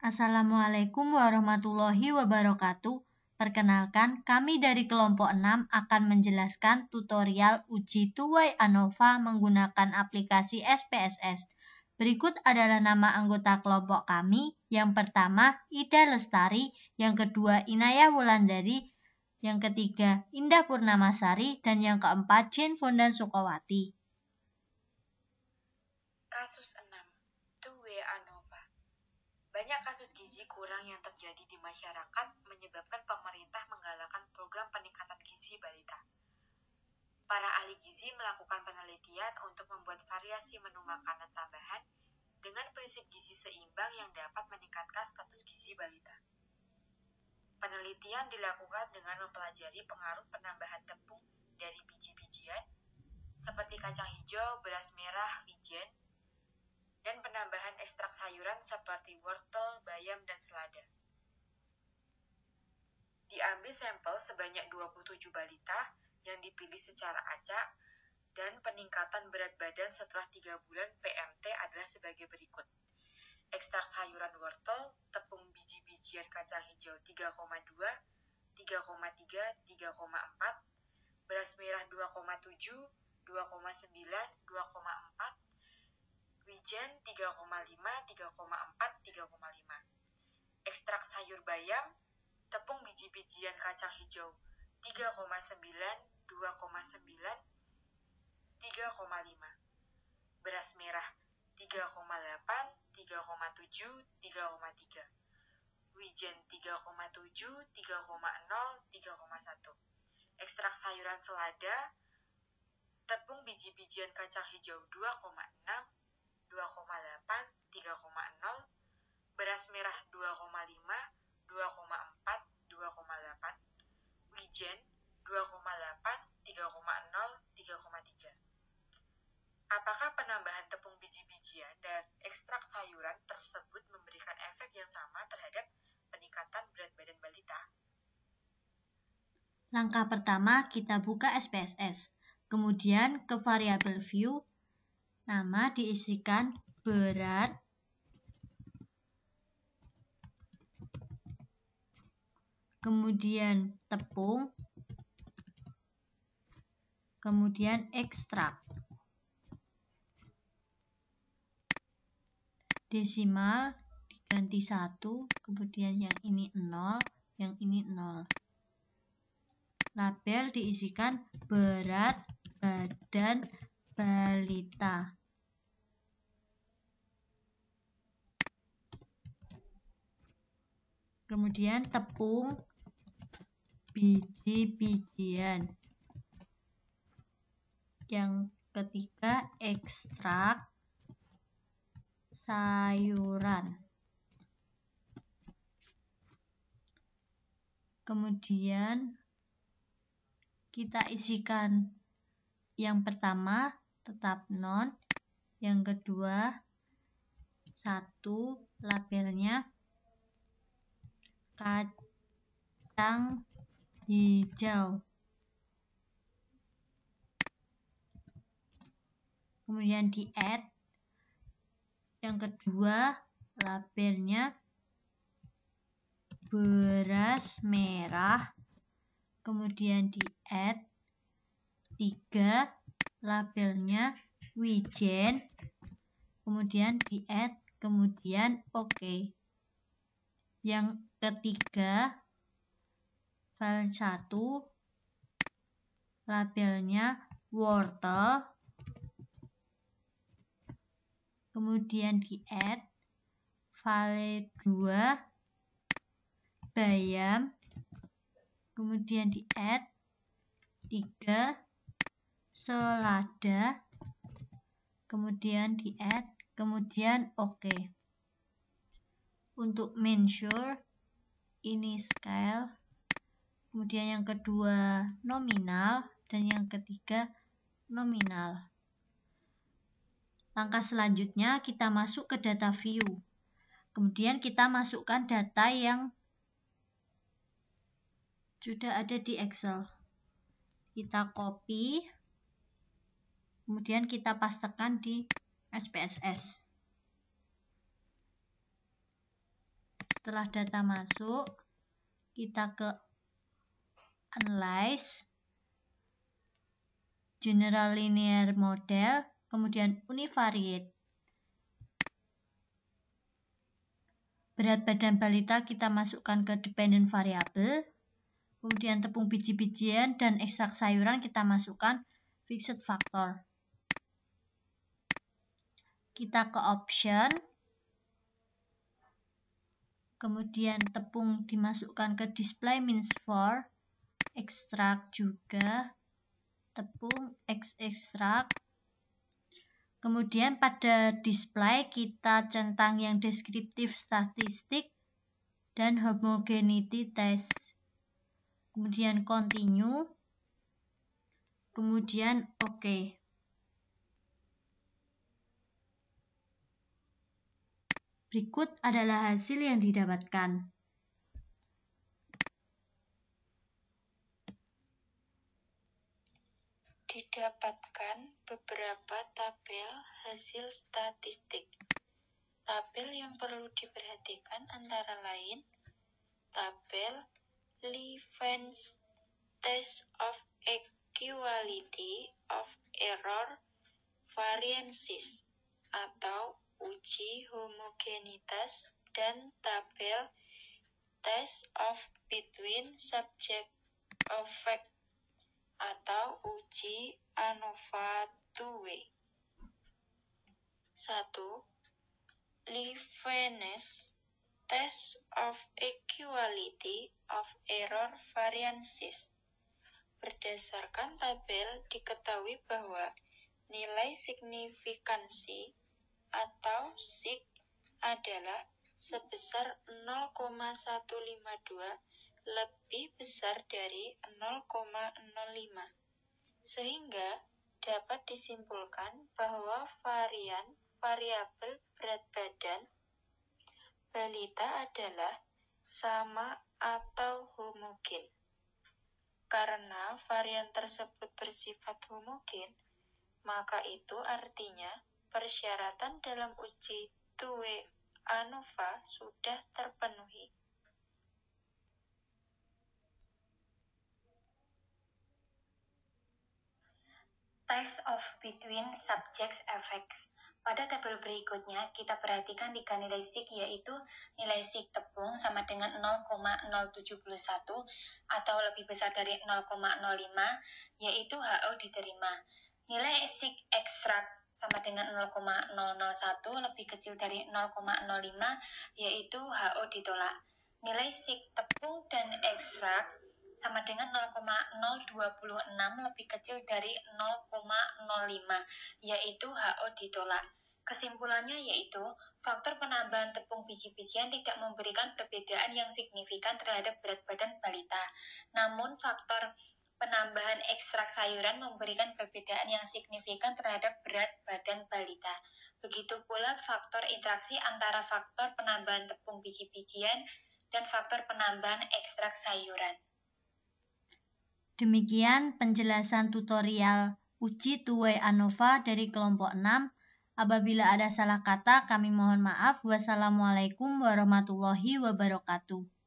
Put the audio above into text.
Assalamualaikum warahmatullahi wabarakatuh. Perkenalkan, kami dari kelompok 6 akan menjelaskan tutorial uji tuwai ANOVA menggunakan aplikasi SPSS. Berikut adalah nama anggota kelompok kami. Yang pertama, Ida Lestari. Yang kedua, Inaya Wulandari. Yang ketiga, Indah Purnamasari. Dan yang keempat, Jane Fondan Sukawati. Kasus 6. Tuwai ANOVA. Banyak kasus gizi kurang yang terjadi di masyarakat menyebabkan pemerintah menggalakkan program peningkatan gizi balita. Para ahli gizi melakukan penelitian untuk membuat variasi menu makanan tambahan dengan prinsip gizi seimbang yang dapat meningkatkan status gizi balita. Penelitian dilakukan dengan mempelajari pengaruh penambahan tepung dari biji-bijian seperti kacang hijau, beras merah, wijen, dan penambahan ekstrak sayuran seperti wortel, bayam, dan selada. Diambil sampel sebanyak 27 balita yang dipilih secara acak dan peningkatan berat badan setelah 3 bulan PMT adalah sebagai berikut. Ekstrak sayuran wortel, tepung biji-bijian kacang hijau 3,2, 3,3, 3,4, beras merah 2,7, 2,9, 2,4, wijen 3,5, 3,4, 3,5. Ekstrak sayur bayam, tepung biji-bijian kacang hijau 3,9, 2,9, 3,5. Beras merah 3,8, 3,7, 3,3. Wijen 3,7, 3,0, 3,1. Ekstrak sayuran selada, tepung biji-bijian kacang hijau 2,6, 2,8, 3,0, beras merah 2,5, 2,4, 2,8, wijen 2,8, 3,0, 3,3. Apakah penambahan tepung biji-bijian dan ekstrak sayuran tersebut memberikan efek yang sama terhadap peningkatan berat badan balita? Langkah pertama, kita buka SPSS. Kemudian ke variabel view, nama diisikan berat, kemudian tepung, kemudian ekstrak. Desimal diganti 1, kemudian yang ini 0, yang ini 0. Label diisikan berat badan balita. Kemudian tepung biji-bijian. Yang ketiga ekstrak sayuran. Kemudian kita isikan yang pertama tetap non, yang kedua 1, labelnya kacang hijau. Kemudian di add yang kedua labelnya beras merah. Kemudian di add 3, labelnya wijen. Kemudian di add, kemudian oke. Yang ketiga file 1, labelnya wortel. Kemudian di add file 2 bayam. Kemudian di add 3 selada. Kemudian di add, kemudian oke. Untuk mensure ini scale. Kemudian yang kedua nominal dan yang ketiga nominal. Langkah selanjutnya kita masuk ke data view. Kemudian kita masukkan data yang sudah ada di Excel. Kita copy, kemudian kita pastekan di SPSS. Setelah data masuk, kita ke Analyze, General Linear Model, kemudian Univariate. Berat badan balita kita masukkan ke Dependent Variable, kemudian tepung biji-bijian dan ekstrak sayuran kita masukkan Fixed Factor. Kita ke Option, kemudian tepung dimasukkan ke Display Means For, ekstrak juga, tepung ekstrak. Kemudian pada display kita centang yang deskriptif statistik dan homogeneity test. Kemudian continue. Kemudian OK. Berikut adalah hasil yang didapatkan. Didapatkan beberapa tabel hasil statistik. Tabel yang perlu diperhatikan antara lain tabel Levens Test of Equality of Error Variances atau uji homogenitas dan tabel Test of Between Subject Effect atau uji ANOVA 2-way. 1. Levens Test of Equality of Error Variances. Berdasarkan tabel diketahui bahwa nilai signifikansi atau sig adalah sebesar 0,152 lebih besar dari 0,05, sehingga dapat disimpulkan bahwa variabel berat badan balita adalah sama atau homogen. Karena varian tersebut bersifat homogen, maka itu artinya persyaratan dalam uji two-way ANOVA sudah terpenuhi. Test of Between Subject Effects. Pada tabel berikutnya, kita perhatikan 3 nilai sig, yaitu nilai sig tepung sama dengan 0,071 atau lebih besar dari 0,05, yaitu HO diterima. Nilai sig ekstrak sama dengan 0,001 lebih kecil dari 0,05, yaitu HO ditolak. Nilai sig tepung dan ekstrak sama dengan 0,026 lebih kecil dari 0,05, yaitu HO ditolak. Kesimpulannya yaitu, faktor penambahan tepung biji-bijian tidak memberikan perbedaan yang signifikan terhadap berat badan balita. Namun, faktor penambahan ekstrak sayuran memberikan perbedaan yang signifikan terhadap berat badan balita. Begitu pula faktor interaksi antara faktor penambahan tepung biji-bijian dan faktor penambahan ekstrak sayuran. Demikian penjelasan tutorial uji two-way ANOVA dari kelompok 6. Apabila ada salah kata, kami mohon maaf. Wassalamualaikum warahmatullahi wabarakatuh.